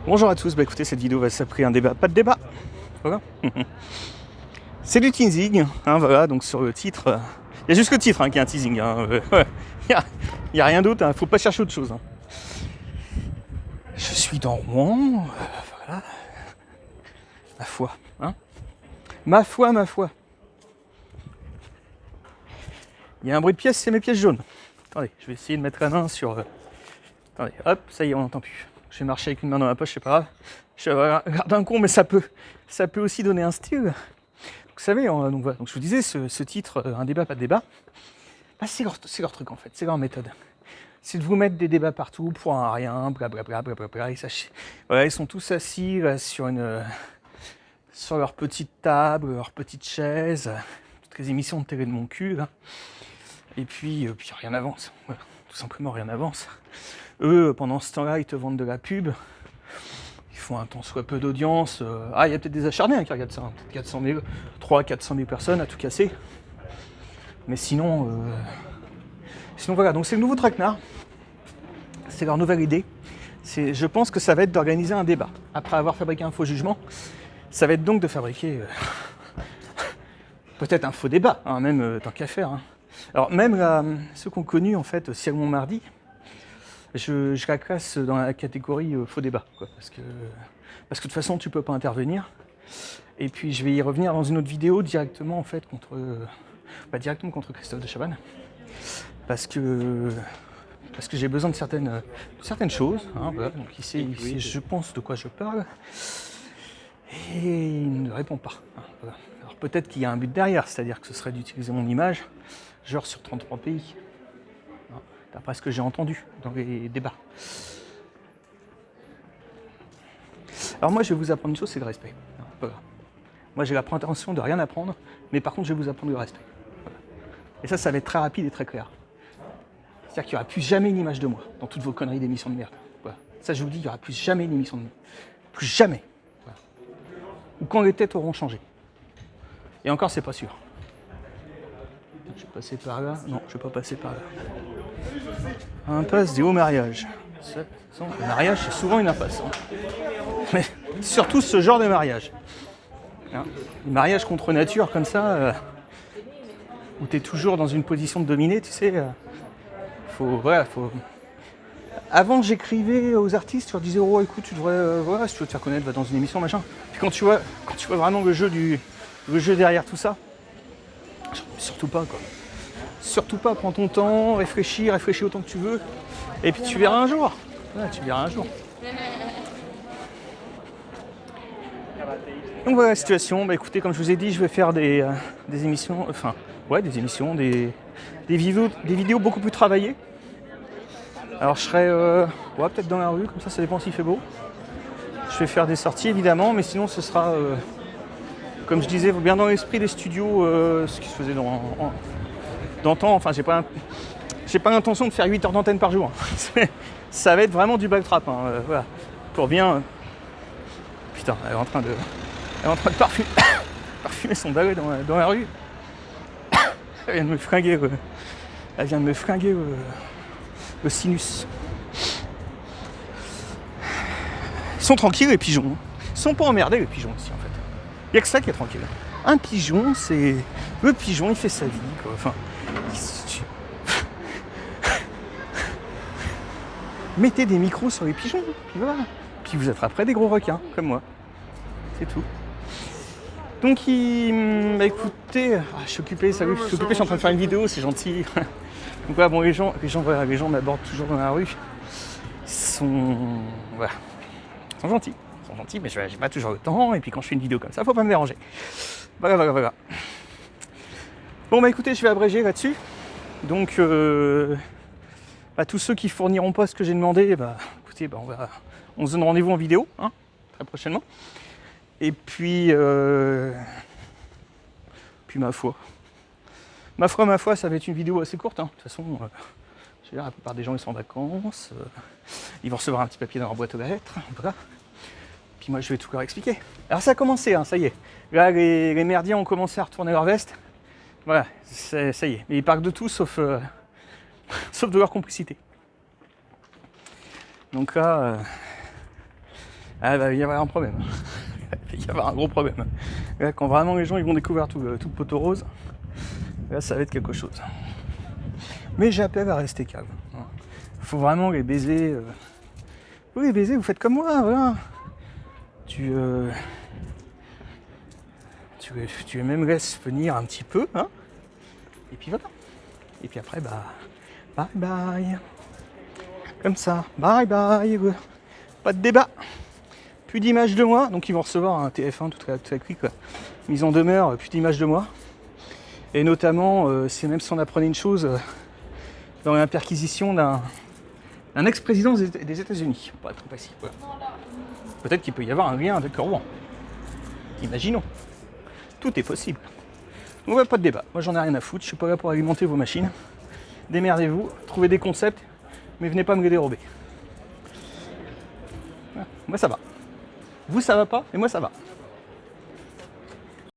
Bonjour à tous, bah écoutez, cette vidéo va s'appeler un débat, pas de débat. Voilà. C'est du teasing, hein, voilà, donc sur le titre, il y a juste le titre qui est un teasing, il n'y a rien d'autre, faut pas chercher autre chose. Je suis dans Rouen, voilà, ma foi, ma foi. Il y a un bruit de pièce, c'est mes pièces jaunes. Attendez, je vais essayer de mettre la main sur... Attendez, hop, ça y est, on n'entend plus. Je vais marcher avec une main dans la poche, c'est pas grave. Je vais avoir d'un con, mais ça peut aussi donner un style. Vous savez, donc voilà. Donc je vous disais, ce titre, un débat, pas de débat, bah, c'est leur truc en fait, c'est leur méthode. C'est de vous mettre des débats partout pour un rien, blablabla. Voilà, ils sont tous assis là, sur leur petite table, leur petite chaise, toutes les émissions de télé de mon cul là. Et puis rien n'avance. Voilà, tout simplement rien n'avance. Eux, pendant ce temps-là, ils te vendent de la pub. Ils font un tant soit peu d'audience. Il y a peut-être des acharnés qui regardent ça. Peut-être 400 000 personnes à tout casser. Mais sinon voilà. Donc c'est le nouveau traquenard. C'est leur nouvelle idée. Je pense que ça va être d'organiser un débat. Après avoir fabriqué un faux jugement, ça va être donc de fabriquer peut-être un faux débat, même tant qu'à faire. Alors même ceux qui ont connu en fait Ciel Montmardi, je la classe dans la catégorie faux débat, quoi, parce que de toute façon tu peux pas intervenir. Et puis je vais y revenir dans une autre vidéo directement en fait contre Christophe de Chavannes, parce que j'ai besoin de certaines choses. Voilà. Donc il sait, je pense de quoi je parle, et il ne répond pas. Voilà. Alors peut-être qu'il y a un but derrière, c'est-à-dire que ce serait d'utiliser mon image, genre sur 33 pays. D'après ce que j'ai entendu dans les débats. Alors moi je vais vous apprendre une chose, c'est le respect. Voilà. Moi j'ai la prétention de rien apprendre, mais par contre je vais vous apprendre le respect. Voilà. Et ça va être très rapide et très clair. C'est-à-dire qu'il n'y aura plus jamais une image de moi dans toutes vos conneries d'émissions de merde. Voilà. Ça je vous le dis, il n'y aura plus jamais une émission de moi. Plus jamais. Voilà. Ou quand les têtes auront changé. Et encore c'est pas sûr. Je vais passer par là. Non, je vais pas passer par là. Impasse des hauts mariages. Le mariage, c'est souvent une impasse. Mais surtout ce genre de mariage. Les mariages contre nature comme ça, où tu es toujours dans une position de dominer, tu sais. Faut... Avant, j'écrivais aux artistes, je leur disais, oh écoute, tu devrais, si tu veux te faire connaître, va dans une émission, machin. Puis quand tu vois vraiment le jeu derrière tout ça, surtout pas, quoi. Surtout pas, prends ton temps, réfléchis autant que tu veux, et puis tu verras un jour. Ouais, tu verras un jour. Donc voilà la situation. Bah écoutez, comme je vous ai dit, je vais faire des émissions, des vidéos beaucoup plus travaillées. Alors je serai peut-être dans la rue, comme ça dépend s'il fait beau. Je vais faire des sorties évidemment, mais sinon ce sera, comme je disais, bien dans l'esprit des studios, ce qui se faisait d'antan. Enfin, j'ai pas l'intention de faire 8 heures d'antenne par jour. Ça va être vraiment du backtrap, voilà. Pour bien... Putain, elle est en train de parfumer son balai dans la rue. Elle vient de me fringuer, le sinus. Ils sont tranquilles les pigeons. Ils sont pas emmerdés les pigeons ici en fait. Il n'y a que ça qui est tranquille. Un pigeon, c'est... Le pigeon, il fait sa vie, quoi. Enfin... Mettez des micros sur les pigeons, puis voilà. Puis vous attraperez des gros requins, comme moi. C'est tout. Donc, écoutez... je suis occupé, salut, je suis en train de faire une vidéo, c'est gentil. Donc voilà, bon, les gens m'abordent toujours dans la rue. Ils sont gentils. Mais j'ai pas toujours le temps, et puis quand je fais une vidéo comme ça, faut pas me déranger. Voilà. Bon, écoutez, je vais abréger là-dessus. Donc... tous ceux qui fourniront pas ce que j'ai demandé, écoutez, on se donne rendez-vous en vidéo, très prochainement. Et puis ma foi, ça va être une vidéo assez courte. De toute façon, je veux dire, la plupart des gens ils sont en vacances, ils vont recevoir un petit papier dans leur boîte aux lettres, voilà. Puis moi je vais tout leur expliquer. Alors ça a commencé, ça y est. Là les merdiens ont commencé à retourner leur veste. Voilà, ça y est. Mais ils parlent de tout sauf de leur complicité. Donc là, Ah bah il va y avoir un problème. Il va y avoir un gros problème. Là, quand vraiment les gens ils vont découvrir tout le poteau rose, là ça va être quelque chose. Mais j'appelle à rester calme. Faut vraiment les baiser. Vous les baisez, vous faites comme moi, voilà. Tu les même laisses venir un petit peu, hein. Et puis voilà. Et puis après, bah, bye bye. Comme ça, bye bye. Pas de débat. Plus d'images de moi. Donc ils vont recevoir un TF1, toute la clique, quoi. Mise en demeure, plus d'images de moi. Et notamment, c'est même si on apprenait une chose dans la perquisition d'un ex-président des États-Unis, pour être précis. Voilà. Peut-être qu'il peut y avoir un lien avec Rouen. Imaginons. Tout est possible. On va pas de débat. Moi j'en ai rien à foutre. Je suis pas là pour alimenter vos machines. Démerdez-vous, trouvez des concepts, mais venez pas me les dérober. Moi ça va. Vous ça va pas, mais moi ça va.